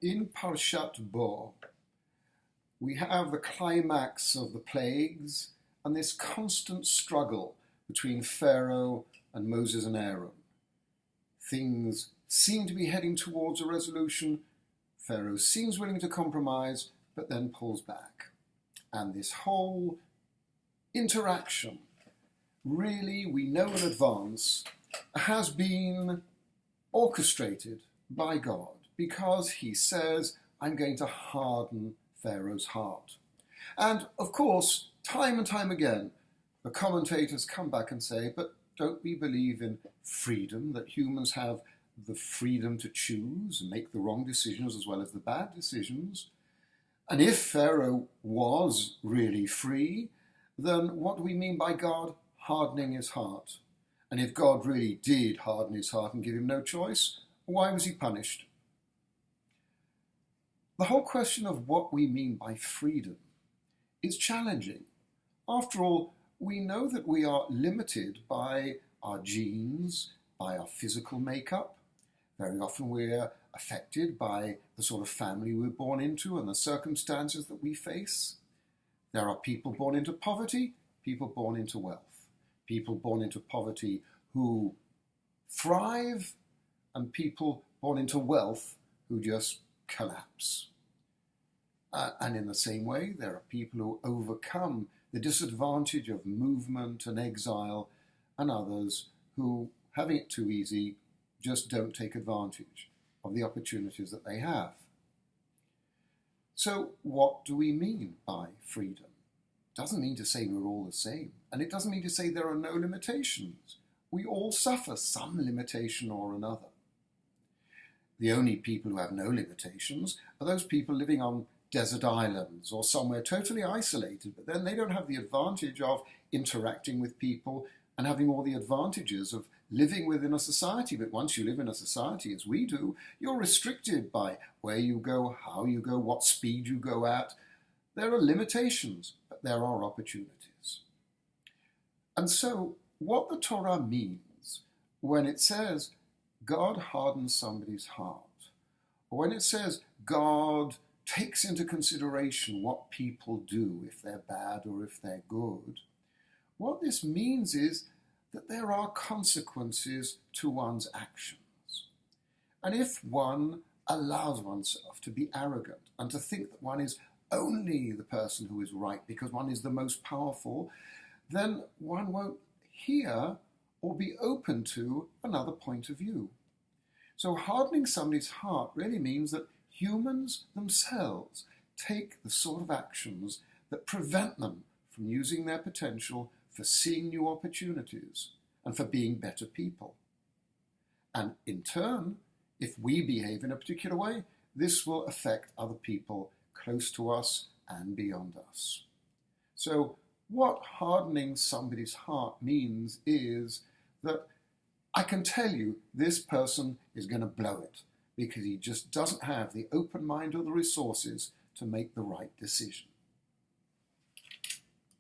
In Parshat Bo, we have the climax of the plagues and this constant struggle between Pharaoh and Moses and Aaron. Things seem to be heading towards a resolution. Pharaoh seems willing to compromise, but then pulls back. And this whole interaction, really, we know in advance, has been orchestrated by God, because he says, I'm going to harden Pharaoh's heart. And of course, time and time again, the commentators come back and say, but don't we believe in freedom, that humans have the freedom to choose and make the wrong decisions as well as the bad decisions? And if Pharaoh was really free, then what do we mean by God hardening his heart? And if God really did harden his heart and give him no choice, why was he punished? The whole question of what we mean by freedom is challenging. After all, we know that we are limited by our genes, by our physical makeup. Very often we're affected by the sort of family we're born into and the circumstances that we face. There are people born into poverty, people born into wealth, people born into poverty who thrive, and people born into wealth who just collapse. And in the same way, there are people who overcome the disadvantage of movement and exile, and others who, having it too easy, just don't take advantage of the opportunities that they have. So what do we mean by freedom? It doesn't mean to say we're all the same, and it doesn't mean to say there are no limitations. We all suffer some limitation or another. The only people who have no limitations are those people living on desert islands or somewhere totally isolated, but then they don't have the advantage of interacting with people and having all the advantages of living within a society. But once you live in a society, as we do, you're restricted by where you go, how you go, what speed you go at. There are limitations, but there are opportunities. And so what the Torah means when it says God hardens somebody's heart, or when it says God takes into consideration what people do, if they're bad or if they're good, what this means is that there are consequences to one's actions. And if one allows oneself to be arrogant and to think that one is only the person who is right because one is the most powerful, then one won't hear or be open to another point of view. So hardening somebody's heart really means that humans themselves take the sort of actions that prevent them from using their potential for seeing new opportunities and for being better people. And in turn, if we behave in a particular way, this will affect other people close to us and beyond us. So what hardening somebody's heart means is that I can tell you this person is going to blow it because he just doesn't have the open mind or the resources to make the right decision.